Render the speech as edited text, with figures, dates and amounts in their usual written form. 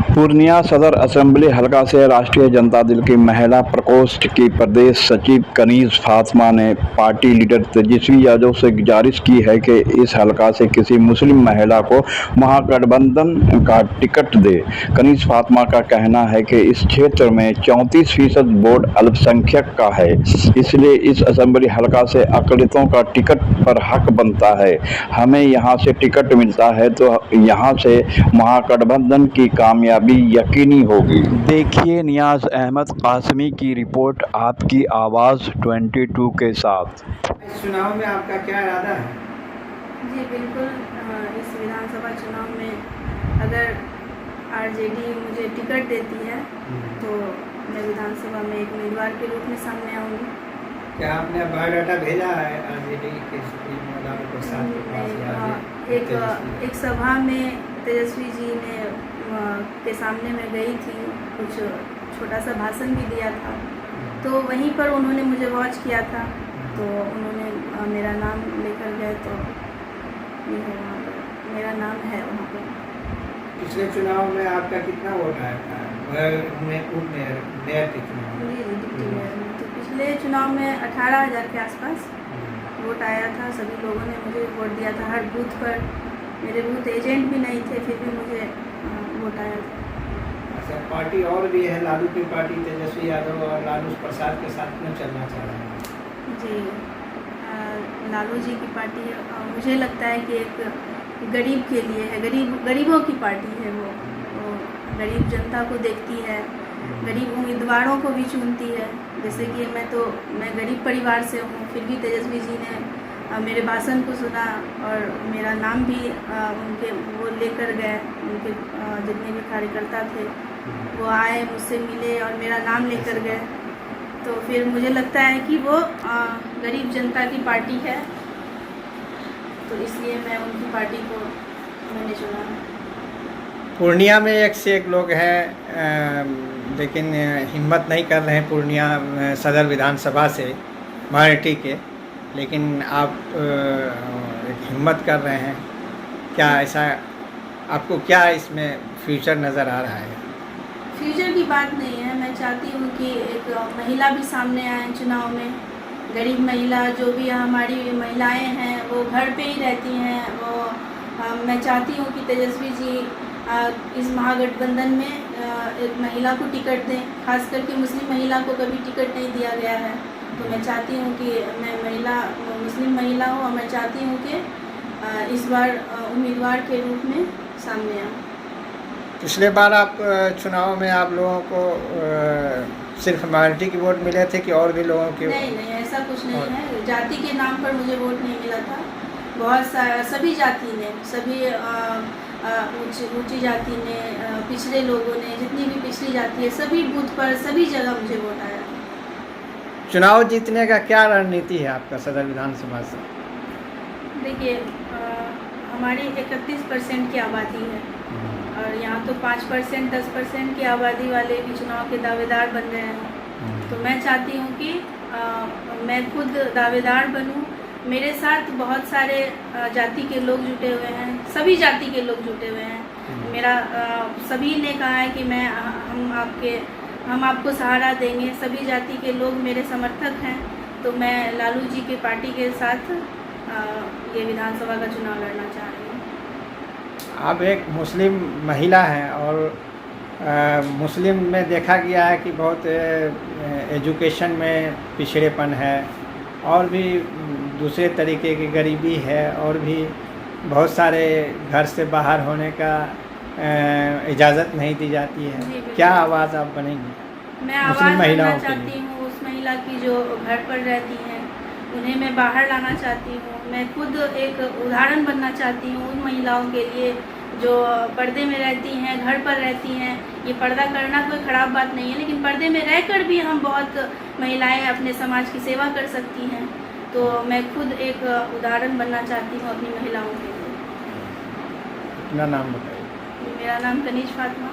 पूर्णिया सदर असेंबली हलका से राष्ट्रीय जनता दल की महिला प्रकोष्ठ की प्रदेश सचिव कनीज फातिमा ने पार्टी लीडर तेजस्वी यादव से गुजारिश की है कि इस हलका से किसी मुस्लिम महिला को महागठबंधन का टिकट दे। कनीज फातिमा का कहना है कि इस क्षेत्र में 34% वोट अल्पसंख्यक का है, इसलिए इस असेंबली हलका से अक़लियतों का टिकट पर हक बनता है। हमें यहाँ से टिकट मिलता है तो यहाँ से महागठबंधन की कामयाबी यकीनी होगी। देखिए नियाज अहमद कासमी की रिपोर्ट, आपकी आवाज़ 22 के साथ। इस चुनाव में आपका क्या इरादा है? जी बिल्कुल, इस विधानसभा चुनाव में अगर आरजेडी मुझे टिकट देती है तो मैं विधानसभा में एक उम्मीदवार के रूप में सामने आऊँगी। क्या आपने बायोडाटा भेजा है आरजेडी के सुप्रीमो लालू प्रसाद के पास? एक सभा में तेजस्वी जी ने के सामने मैं गई थी, कुछ छोटा सा भाषण भी दिया था, तो वहीं पर उन्होंने मुझे वॉच किया था, तो उन्होंने मेरा नाम लेकर गए, तो ये है वहाँ पर मेरा नाम है वहाँ पर। पिछले चुनाव में आपका कितना वोट आया था? मेयर के चुनाव में? जी डिप्टी मेयर में तो पिछले चुनाव में 18,000 के आसपास वोट आया था। सभी लोगों ने मुझे वोट दिया था, हर बूथ पर। मेरे बूथ एजेंट भी नहीं थे, फिर भी मुझे वोट आया था। अच्छा, पार्टी और भी है, लालू की पार्टी तेजस्वी यादव और लालू प्रसाद के साथ में चलना चाह रहे हैं? जी, लालू जी की पार्टी मुझे लगता है कि एक गरीब के लिए है, गरीबों की पार्टी है। वो गरीब जनता को देखती है, गरीब उम्मीदवारों को भी चुनती है। जैसे कि मैं गरीब परिवार से हूँ, फिर भी तेजस्वी जी ने मेरे भाषण को सुना और मेरा नाम भी उनके वो लेकर गए। उनके जितने भी कार्यकर्ता थे वो आए, मुझसे मिले और मेरा नाम लेकर गए। तो फिर मुझे लगता है कि वो गरीब जनता की पार्टी है, तो इसलिए मैं उनकी पार्टी को मैंने चुना। पूर्णिया में एक से एक लोग हैं, लेकिन हिम्मत नहीं कर रहे हैं पूर्णिया सदर विधानसभा से माइनॉरिटी के, लेकिन आप एक हिम्मत कर रहे हैं। क्या ऐसा आपको क्या इसमें फ्यूचर नज़र आ रहा है? फ्यूचर की बात नहीं है, मैं चाहती हूँ कि एक महिला भी सामने आए चुनाव में। गरीब महिला, जो भी हमारी महिलाएं हैं वो घर पे ही रहती हैं, वो मैं चाहती हूँ कि तेजस्वी जी इस महागठबंधन में एक महिला को टिकट दें। खास करके मुस्लिम महिला को कभी टिकट नहीं दिया गया है, तो मैं चाहती हूँ कि मैं मुस्लिम महिला हूँ और मैं चाहती हूँ कि इस बार उम्मीदवार के रूप में सामने आऊँ। पिछले बार आप चुनाव में आप लोगों को सिर्फ माइनॉरिटी की वोट मिले थे कि और भी लोगों के? नहीं, ऐसा कुछ नहीं है। जाति के नाम पर मुझे वोट नहीं मिला था। सभी जाति ने, सभी ऊंची जाति ने, पिछड़े लोगों ने, जितनी भी पिछड़ी जाति है, सभी बूथ पर सभी जगह मुझे वोट आया। चुनाव जीतने का क्या रणनीति है आपका सदर विधानसभा से? देखिए, हमारी 31% की आबादी है और यहाँ तो 5% 10% की आबादी वाले भी चुनाव के दावेदार बन रहे हैं। तो मैं चाहती हूँ कि मैं खुद दावेदार बनूँ। मेरे साथ बहुत सारे जाति के लोग जुटे हुए हैं, सभी जाति के लोग जुटे हुए हैं। मेरा सभी ने कहा है कि हम आपको सहारा देंगे। सभी जाति के लोग मेरे समर्थक हैं, तो मैं लालू जी के पार्टी के साथ ये विधानसभा का चुनाव लड़ना चाह रही हूँ। आप एक मुस्लिम महिला हैं और मुस्लिम में देखा गया है कि बहुत एजुकेशन में पिछड़ेपन है और भी दूसरे तरीके की गरीबी है और भी बहुत सारे घर से बाहर होने का इजाज़त नहीं दी जाती है। क्या आवाज़ आप बनेंगी? मैं आवाज़ बनना चाहती हूँ उस महिला की जो घर पर रहती हैं, उन्हें मैं बाहर लाना चाहती हूँ। मैं खुद एक उदाहरण बनना चाहती हूँ उन महिलाओं के लिए जो पर्दे में रहती हैं, घर पर रहती हैं। ये पर्दा करना कोई ख़राब बात नहीं है, लेकिन पर्दे में रहकर भी हम बहुत महिलाएं अपने समाज की सेवा कर सकती हैं। तो मैं खुद एक उदाहरण बनना चाहती हूँ अपनी महिलाओं के लिए। अपना नाम बताइए। मेरा नाम कनीज फातिमा।